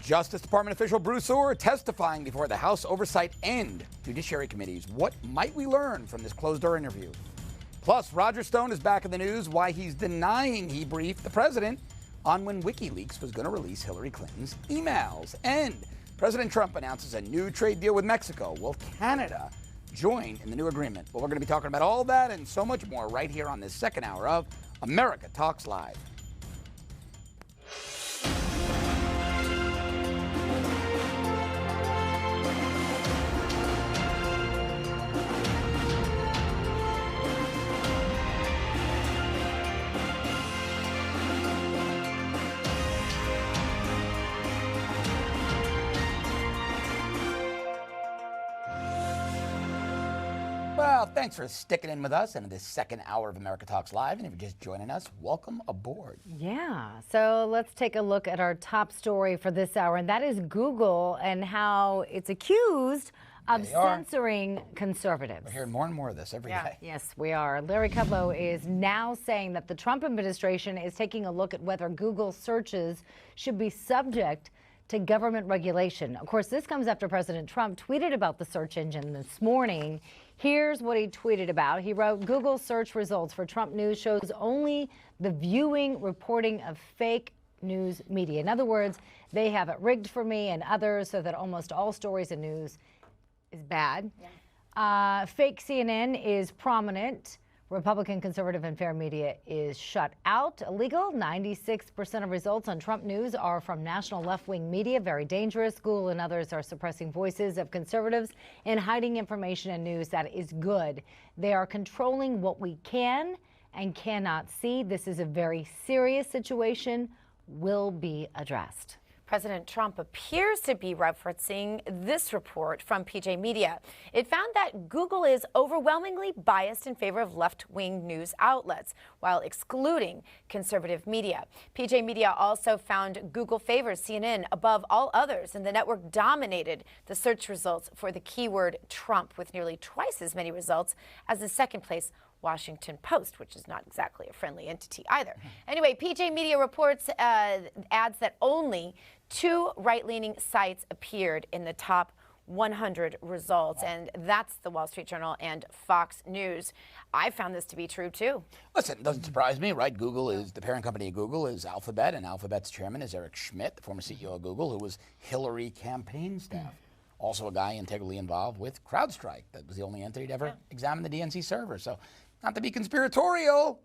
Justice Department official Bruce Orr testifying before the House Oversight and Judiciary Committees. What might we learn from this closed-door interview? Plus, Roger Stone is back in the news why he's denying he briefed the president on when WikiLeaks was going to release Hillary Clinton's emails. And President Trump announces a new trade deal with Mexico. Will Canada join in the new agreement? Well, we're going to be talking about all that and so much more right here on this second hour of America Talks Live. Well, thanks for sticking in with us in this second hour of America Talks Live. And if you're just joining us, welcome aboard. Yeah, so let's take a look at our top story for this hour, and that is Google and how it's accused of censoring conservatives. We're hearing more and more of this every day. Yes, we are. Larry Kudlow is now saying that the Trump administration is taking a look at whether Google searches should be subject to government regulation. Of course, this comes after President Trump tweeted about the search engine this morning. Here's what he tweeted about. He wrote, Google search results for Trump news shows only the viewing, reporting of fake news media. In other words, they have it rigged for me and others so that almost all stories and news is bad. Yeah. Fake CNN is prominent. Republican, conservative, and fair media is shut out. Illegal. 96% of results on Trump news are from national left-wing media. Very dangerous. Google and others are suppressing voices of conservatives and hiding information and news that is good. They are controlling what we can and cannot see. This is a very serious situation. Will be addressed. President Trump appears to be referencing this report from PJ Media. It found that Google is overwhelmingly biased in favor of left-wing news outlets, while excluding conservative media. PJ Media also found Google favors CNN above all others, and the network dominated the search results for the keyword Trump, with nearly twice as many results as the second-place Washington Post, which is not exactly a friendly entity either. Anyway, PJ Media reports adds that only 2 right-leaning sites appeared in the top 100 results, and that's the Wall Street Journal and Fox News. I found this to be true, too. Listen, it doesn't surprise me, right? Google is, the parent company of Google is Alphabet, and Alphabet's chairman is Eric Schmidt, the former CEO of Google, who was Hillary campaign staff. Also a guy integrally involved with CrowdStrike. That was the only entity to ever examine the DNC server. So, not to be conspiratorial,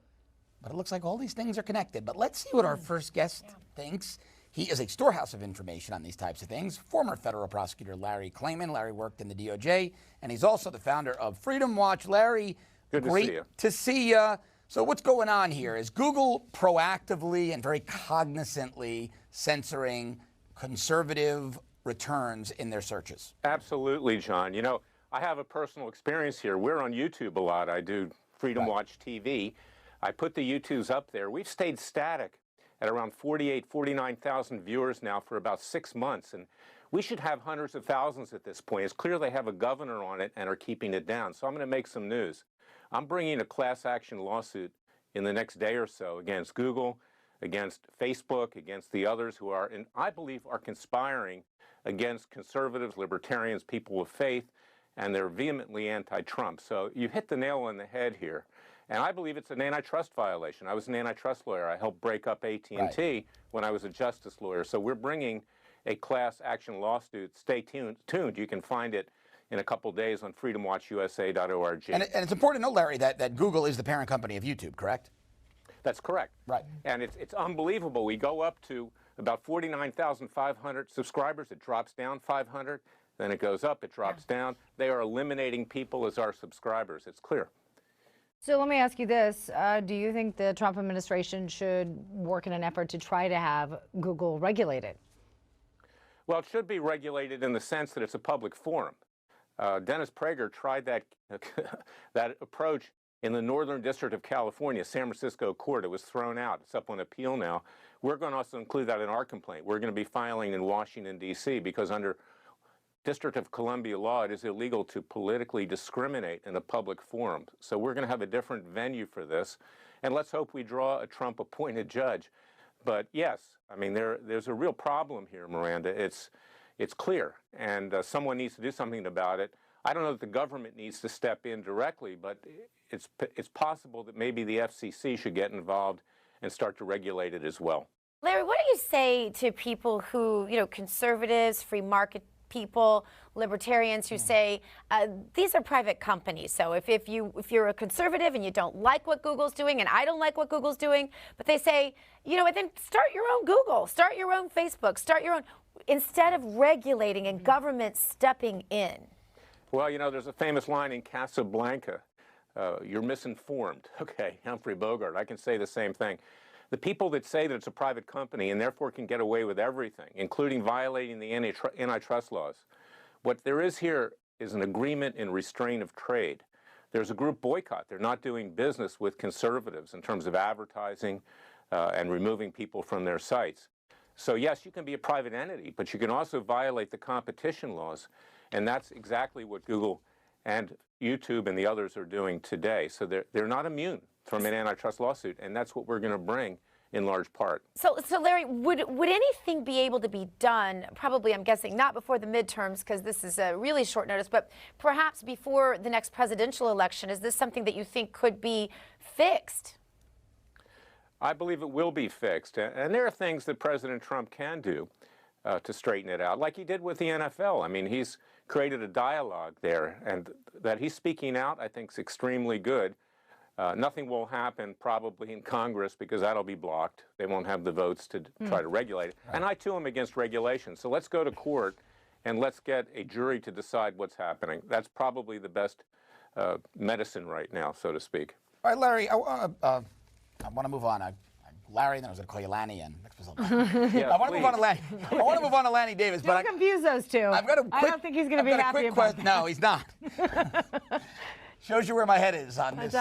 but it looks like all these things are connected. But let's see what our first guest thinks. He is a storehouse of information on these types of things. Former federal prosecutor Larry Klayman. Larry worked in the DOJ, and he's also the founder of Freedom Watch. Larry, great to see you. So what's going on here? Is Google proactively and very cognizantly censoring conservative returns in their searches? Absolutely, John. You know, I have a personal experience here. We're on YouTube a lot. I do Freedom Watch TV. I put the YouTubes up there. We've stayed static at around 49,000 viewers now for about 6 months, and we should have hundreds of thousands at this point. It's clear they have a governor on it and are keeping it down. So I'm going to make some news. I'm bringing a class action lawsuit in the next day or so against Google, against Facebook, against the others who are, and I believe are conspiring against conservatives, libertarians, people of faith, and they're vehemently anti-Trump. So you hit the nail on the head here. And I believe it's an antitrust violation. I was an antitrust lawyer. I helped break up AT&T when I was a justice lawyer. So we're bringing a class action lawsuit. Stay tuned. You can find it in a couple days on freedomwatchusa.org. And it's important to know, Larry, that Google is the parent company of YouTube, correct? That's correct. Right. And it's unbelievable. We go up to about 49,500 subscribers. It drops down 500. Then it goes up. It drops down. They are eliminating people as our subscribers. It's clear. So let me ask you this. Do you think the Trump administration should work in an effort to try to have Google regulated? Well, it should be regulated in the sense that it's a public forum. Dennis Prager tried that, that approach in the Northern District of California, San Francisco court. It was thrown out. It's up on appeal now. We're going to also include that in our complaint. We're going to be filing in Washington, D.C., because under District of Columbia law, it is illegal to politically discriminate in a public forum. So we're going to have a different venue for this. And let's hope we draw a Trump-appointed judge. But yes, I mean, there's a real problem here, Miranda. It's clear, and someone needs to do something about it. I don't know that the government needs to step in directly, but it's possible that maybe the FCC should get involved and start to regulate it as well. Larry, what do you say to people who, conservatives, free market people, libertarians who say these are private companies? So if you're a conservative and you don't like what Google's doing, and I don't like what Google's doing, but they say, then start your own Google, start your own Facebook, start your own, instead of regulating and government stepping in. Well, there's a famous line in Casablanca, you're misinformed. Okay, Humphrey Bogart, I can say the same thing. The people that say that it's a private company and therefore can get away with everything, including violating the antitrust laws, what there is here is an agreement in restraint of trade. There's a group boycott. They're not doing business with conservatives in terms of advertising and removing people from their sites. So yes, you can be a private entity, but you can also violate the competition laws, and that's exactly what Google and YouTube and the others are doing today. So they're not immune from an antitrust lawsuit, and that's what we're going to bring in large part. So Larry, would anything be able to be done, probably I'm guessing not before the midterms because this is a really short notice, but perhaps before the next presidential election? Is this something that you think could be fixed? I believe it will be fixed, and there are things that President Trump can do to straighten it out, like he did with the NFL. I mean, he's created a dialogue there, and that he's speaking out, I think, is extremely good. Nothing will happen probably in Congress because that'll be blocked. They won't have the votes to try to regulate it. Right. And I too am against regulation. So let's go to court and let's get a jury to decide what's happening. That's probably the best medicine right now, so to speak. All right, Larry, I want to move on. Larry, then I was going to call you Lanny, and yeah, I want to move on to Lanny. I want to move on to Lanny Davis, Don't confuse those two. I don't think he's going to be happy about that. No, he's not. Shows you where my head is on this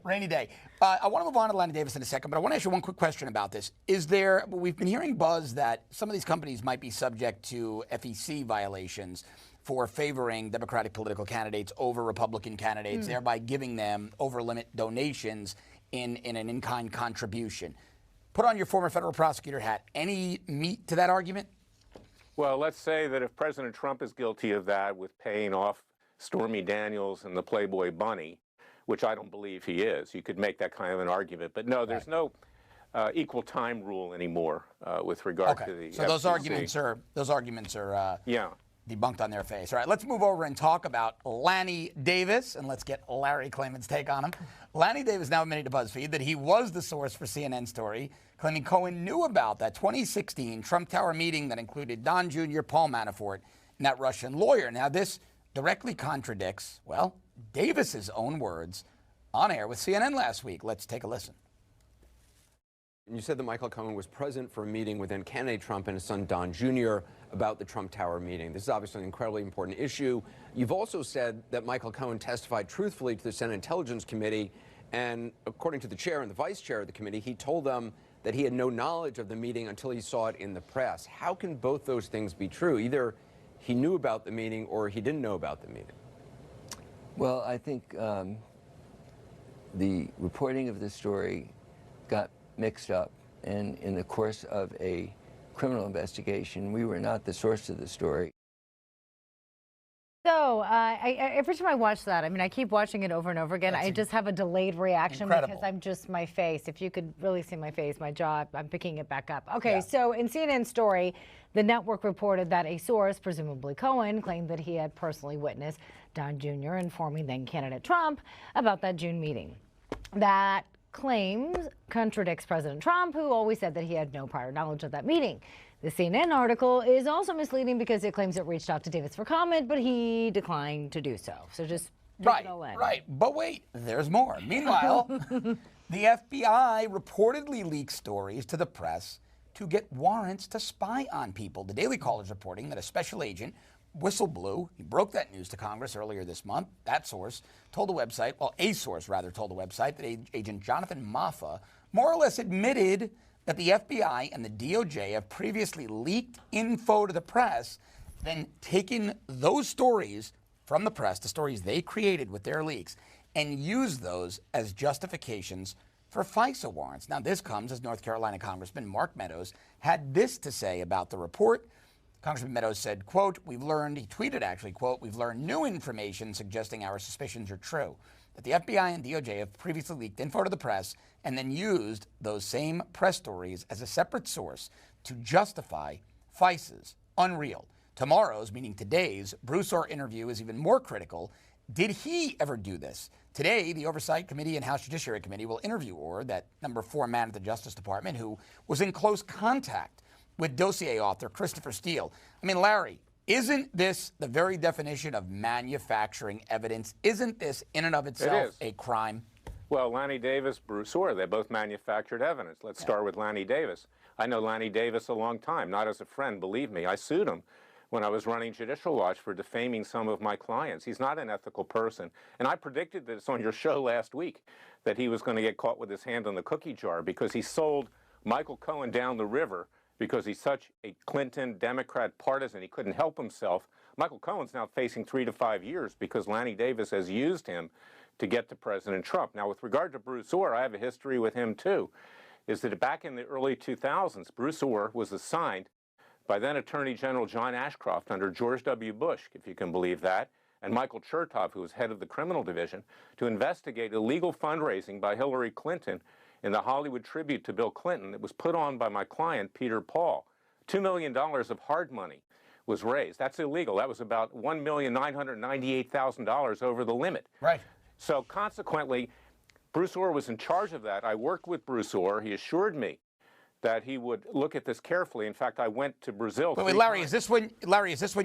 rainy day. I want to move on to Lanny Davis in a second, but I want to ask you one quick question about this. We've been hearing buzz that some of these companies might be subject to FEC violations for favoring Democratic political candidates over Republican candidates, thereby giving them over-limit donations in an in-kind contribution. Put on your former federal prosecutor hat. Any meat to that argument? Well, let's say that if President Trump is guilty of that with paying off Stormy Daniels and the Playboy Bunny, which I don't believe he is, you could make that kind of an argument. But no, there's no equal time rule anymore with regard to the So FCC. those arguments are debunked on their face. All right, let's move over and talk about Lanny Davis, and let's get Larry Klayman's take on him. Lanny Davis now admitted to BuzzFeed that he was the source for CNN's story, claiming Cohen knew about that 2016 Trump Tower meeting that included Don Jr., Paul Manafort, and that Russian lawyer. Now, this directly contradicts, well, Davis's own words on air with CNN last week. Let's take a listen. You said that Michael Cohen was present for a meeting with then candidate Trump and his son Don Jr. about the Trump Tower meeting. This is obviously an incredibly important issue. You've also said that Michael Cohen testified truthfully to the Senate Intelligence Committee, and according to the chair and the vice chair of the committee, he told them that he had no knowledge of the meeting until he saw it in the press. How can both those things be true? Either he knew about the meeting or he didn't know about the meeting. Well, I think the reporting of the story got mixed up, and in the course of a criminal investigation, we were not the source of the story. So every time I watch that, I mean, I keep watching it over and over again. I just have a delayed reaction because I'm just my face. If you could really see my face, my jaw, I'm picking it back up. Okay, so in CNN's story, the network reported that a source, presumably Cohen, claimed that he had personally witnessed Don Jr. informing then candidate Trump about that June meeting. That claims contradicts President Trump, who always said that he had no prior knowledge of that meeting. The CNN article is also misleading because it claims it reached out to Davis for comment, but he declined to do so. So just take it all in. Right. But wait, there's more. Meanwhile, the FBI reportedly leaked stories to the press to get warrants to spy on people. The Daily Caller is reporting that a special agent whistle blew. He broke that news to Congress earlier this month. That source told the website, a source rather told the website that Agent Jonathan Moffa more or less admitted that the FBI and the DOJ have previously leaked info to the press, then taken those stories from the press, the stories they created with their leaks, and used those as justifications for FISA warrants. Now, this comes as North Carolina Congressman Mark Meadows had this to say about the report. Congressman Meadows said, quote, he tweeted actually, quote, we've learned new information suggesting our suspicions are true, that the FBI and DOJ have previously leaked info to the press and then used those same press stories as a separate source to justify FISA's. Unreal. Tomorrow's, meaning today's, Bruce Orr interview is even more critical. Did he ever do this? Today, the Oversight Committee and House Judiciary Committee will interview Orr, that number 4 man at the Justice Department, who was in close contact with dossier author Christopher Steele. I mean, Larry, isn't this the very definition of manufacturing evidence? Isn't this in and of itself a crime? Well, Lanny Davis, Bruce Orr, they both manufactured evidence. Let's start with Lanny Davis. I know Lanny Davis a long time, not as a friend, believe me. I sued him when I was running Judicial Watch for defaming some of my clients. He's not an ethical person. And I predicted this on your show last week, that he was going to get caught with his hand on the cookie jar because he sold Michael Cohen down the river because he's such a Clinton Democrat partisan. He couldn't help himself. Michael Cohen's now facing 3 to 5 years because Lanny Davis has used him to get to President Trump. Now, with regard to Bruce Orr, I have a history with him too, is that back in the early 2000s, Bruce Orr was assigned by then Attorney General John Ashcroft under George W. Bush, if you can believe that, and Michael Chertoff, who was head of the criminal division, to investigate illegal fundraising by Hillary Clinton in the Hollywood tribute to Bill Clinton that was put on by my client, Peter Paul. $2 million of hard money was raised. That's illegal. That was about $1,998,000 over the limit. Right. So consequently, Bruce Orr was in charge of that. I worked with Bruce Orr. He assured me that he would look at this carefully. In fact, I went to Brazil. Wait, Larry, is this when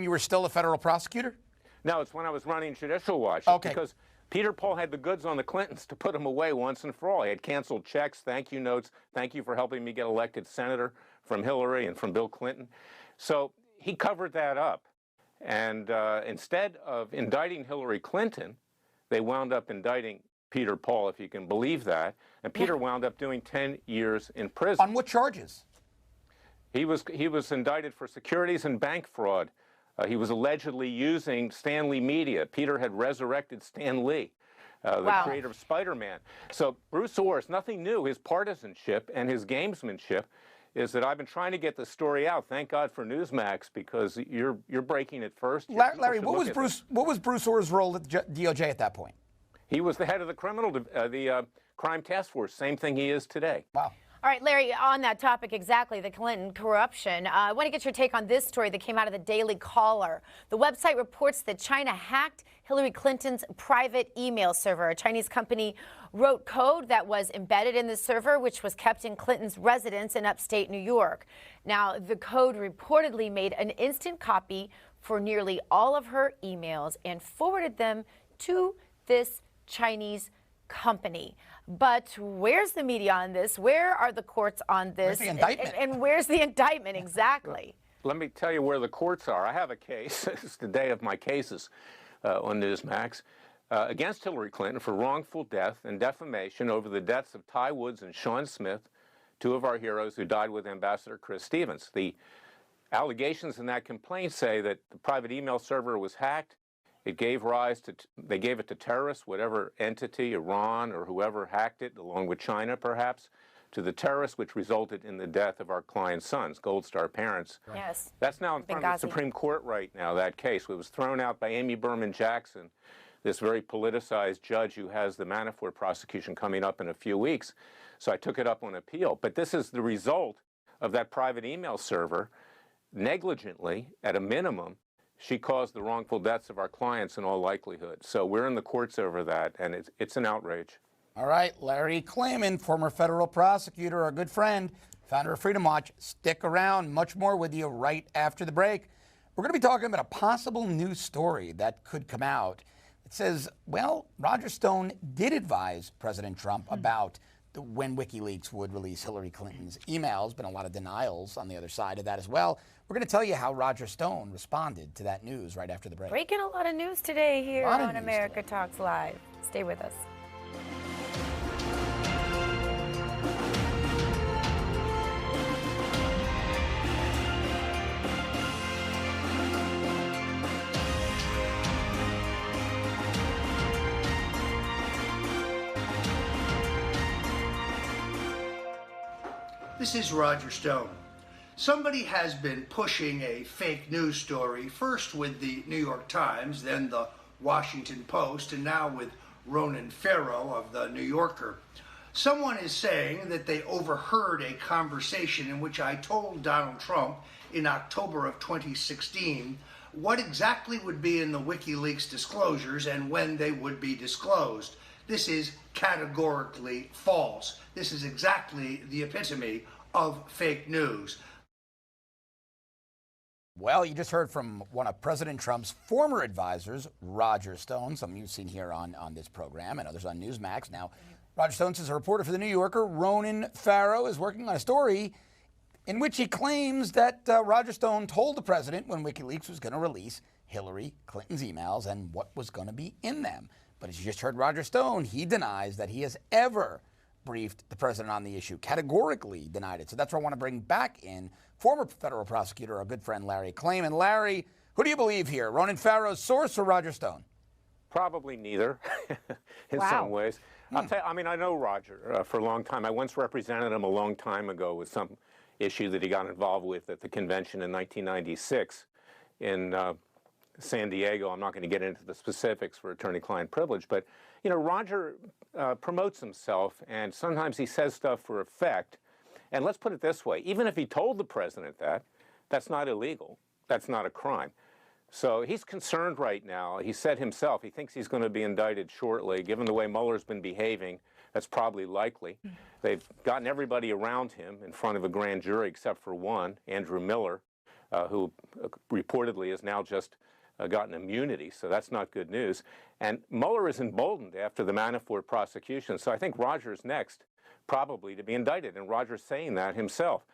you were still a federal prosecutor? No, it's when I was running Judicial Watch. Okay. Because Peter Paul had the goods on the Clintons to put them away once and for all. He had canceled checks, thank you notes, thank you for helping me get elected senator from Hillary and from Bill Clinton. So he covered that up. And instead of indicting Hillary Clinton, they wound up indicting Peter Paul, if you can believe that. And Peter wound up doing 10 years in prison. On what charges? He was indicted for securities and bank fraud. He was allegedly using Stan Lee Media. Peter had resurrected Stan Lee, the creator of Spider-Man. So Bruce Orr, it's nothing new. His partisanship and his gamesmanship is that I've been trying to get the story out. Thank God for Newsmax, because you're breaking it first. Larry, what was Bruce Orr's role at the DOJ at that point? He was the head of the crime task force. Same thing he is today. Wow. All right, Larry, on that topic exactly, the Clinton corruption, I want to get your take on this story that came out of the Daily Caller. The website reports that China hacked Hillary Clinton's private email server. A Chinese company wrote code that was embedded in the server, which was kept in Clinton's residence in upstate New York. Now, the code reportedly made an instant copy for nearly all of her emails and forwarded them to this Chinese company. But where's the media on this? Where are the courts on this? Where's the indictment? And where's the indictment exactly? Let me tell you where the courts are. I have a case. It's the day of my cases on Newsmax against Hillary Clinton for wrongful death and defamation over the deaths of Ty Woods and Sean Smith, 2 of our heroes who died with Ambassador Chris Stevens. The allegations in that complaint say that the private email server was hacked. It gave rise to, they gave it to terrorists, whatever entity, Iran or whoever hacked it, along with China perhaps, to the terrorists, which resulted in the death of our client's sons, Gold Star parents. Yes. That's now in front of the Supreme Court right now, that case. It was thrown out by Amy Berman Jackson, this very politicized judge who has the Manafort prosecution coming up in a few weeks. So I took it up on appeal. But this is the result of that private email server negligently, at a minimum, she caused the wrongful deaths of our clients in all likelihood. So we're in the courts over that, and it's an outrage. All right, Larry Klayman, former federal prosecutor, our good friend, founder of Freedom Watch. Stick around, much more with you right after the break. We're going to be talking about a possible new story that could come out. It says, well, Roger Stone did advise President Trump about when WikiLeaks would release Hillary Clinton's emails. Been a lot of denials on the other side of that as well. We're going to tell you how Roger Stone responded to that news right after the break. Breaking a lot of news today here on America Talks Live. Stay with us. This is Roger Stone. Somebody has been pushing a fake news story, first with the New York Times, then the Washington Post, and now with Ronan Farrow of the New Yorker. Someone is saying that they overheard a conversation in which I told Donald Trump in October of 2016 what exactly would be in the WikiLeaks disclosures and when they would be disclosed. This is categorically false. This is exactly the epitome of fake news. Well, you just heard from one of President Trump's former advisors, Roger Stone, some you've seen here on this program and others on Newsmax. Now, Roger Stone is a reporter for The New Yorker. Ronan Farrow is working on a story in which he claims that Roger Stone told the president when WikiLeaks was going to release Hillary Clinton's emails and what was going to be in them. But as you just heard Roger Stone, he denies that he has ever briefed the president on the issue, categorically denied it. So that's where I want to bring back in former federal prosecutor, our good friend Larry Klayman. Larry, who do you believe here, Ronan Farrow's source or Roger Stone? Probably neither in some ways. I'll tell you, I mean, I know Roger for a long time. I once represented him a long time ago with some issue that he got involved with at the convention in 1996 in San Diego. I'm not going to get into the specifics for attorney-client privilege, but, you know, Roger promotes himself, and sometimes he says stuff for effect. And let's put it this way, even if he told the president that, that's not illegal. That's not a crime. So he's concerned right now. He said himself, he thinks he's going to be indicted shortly. Given the way Mueller's been behaving, that's probably likely. They've gotten everybody around him in front of a grand jury except for one, Andrew Miller, who reportedly has now just gotten immunity, so that's not good news. And Mueller is emboldened after the Manafort prosecution, so I think Roger's next probably to be indicted, and Roger's saying that himself.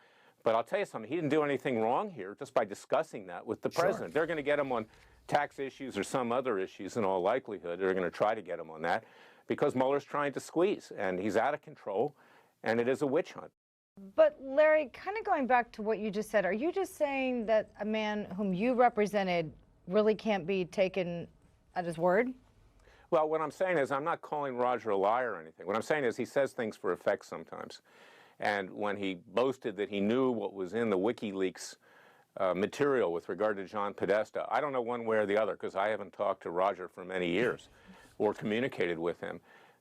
But I'll tell you something, he didn't do anything wrong here just by discussing that with the president. They're going to get him on tax issues or some other issues in all likelihood. They're going to try to get him on that because Mueller's trying to squeeze, and he's out of control, and it is a witch hunt. But Larry, kind of going back to what you just said, are you just saying that a man whom you represented really can't be taken at his word? Well, what I'm saying is I'm not calling Roger a liar or anything. What I'm saying is he says things for effect sometimes. And when he boasted that he knew what was in the WikiLeaks material with regard to John Podesta, I don't know one way or the other because I haven't talked to Roger for many years or communicated with him.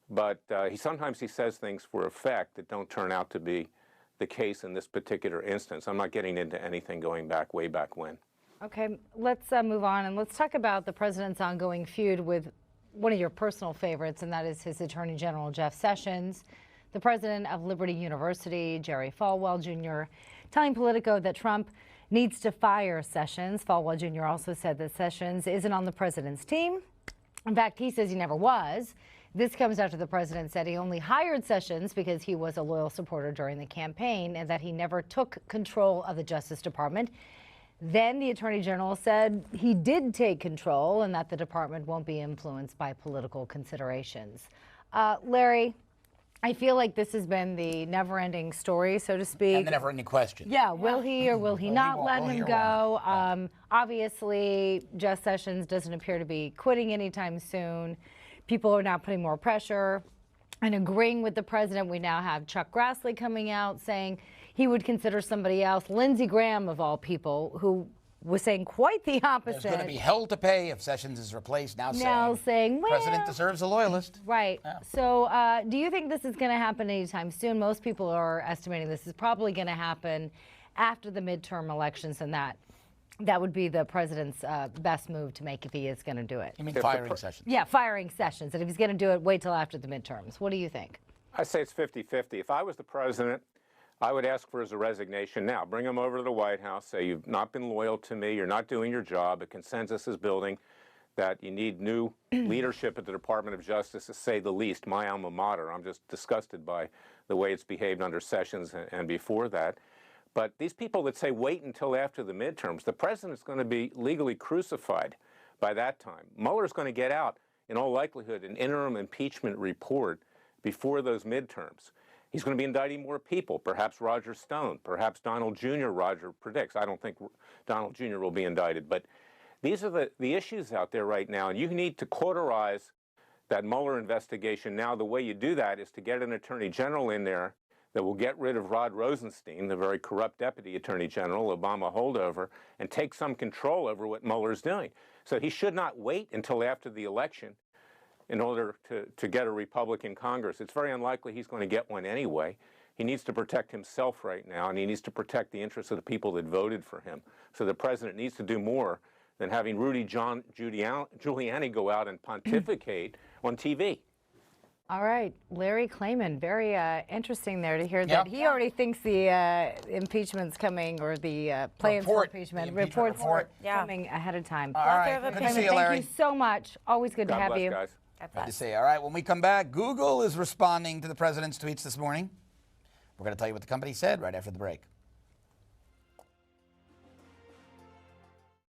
But sometimes he says things for effect that don't turn out to be the case in this particular instance. I'm not getting into anything going back way back when. Okay, let's move on and let's talk about the president's ongoing feud with one of your personal favorites, and that is his Attorney General, Jeff Sessions. The president of Liberty University, Jerry Falwell Jr., telling Politico that Trump needs to fire Sessions. Falwell Jr. also said that Sessions isn't on the president's team. In fact, he says he never was. This comes after the president said he only hired Sessions because he was a loyal supporter during the campaign and that he never took control of the Justice Department. Then the Attorney General said he did take control and that the department won't be influenced by political considerations. Larry, I feel like this has been the never-ending story, so to speak. And the never-ending question. Yeah, will he or will he not let him go? Obviously, Jeff Sessions doesn't appear to be quitting anytime soon. People are now putting more pressure and agreeing with the president. We now have Chuck Grassley coming out saying he would consider somebody else, Lindsey Graham of all people, who was saying quite the opposite. There's going to be hell to pay if Sessions is replaced. Now saying well, president deserves a loyalist. Right. Yeah. So do you think this is going to happen anytime soon? Most people are estimating this is probably going to happen after the midterm elections, and that would be the president's best move to make if he is going to do it. You mean firing Sessions? Yeah, firing Sessions. And if he's going to do it, wait till after the midterms. What do you think? I say it's 50-50. If I was the president, I would ask for his resignation now. Bring him over to the White House. Say, you've not been loyal to me. You're not doing your job. A consensus is building that you need new leadership at the Department of Justice, to say the least. My alma mater. I'm just disgusted by the way it's behaved under Sessions and before that. But these people that say wait until after the midterms, the president's going to be legally crucified by that time. Mueller's going to get out, in all likelihood, an interim impeachment report before those midterms. He's going to be indicting more people, perhaps Roger Stone, perhaps Donald Jr., Roger predicts. I don't think Donald Jr. will be indicted. But these are the issues out there right now, and you need to cauterize that Mueller investigation. Now, the way you do that is to get an attorney general in there that will get rid of Rod Rosenstein, the very corrupt Deputy Attorney General, Obama holdover, and take some control over what Mueller's doing. So he should not wait until after the election in order to get a Republican Congress. It's very unlikely he's going to get one anyway. He needs to protect himself right now, and he needs to protect the interests of the people that voted for him. So the president needs to do more than having Rudy Giuliani go out and pontificate on TV. All right, Larry Klayman, very interesting there to hear that he already thinks the impeachment's coming, or the plans for impeachment reports coming ahead of time. All right, good to see you, Larry. Thank you so much. Always good to have you. Guys. Good to see you. All right, when we come back, Google is responding to the president's tweets this morning. We're going to tell you what the company said right after the break.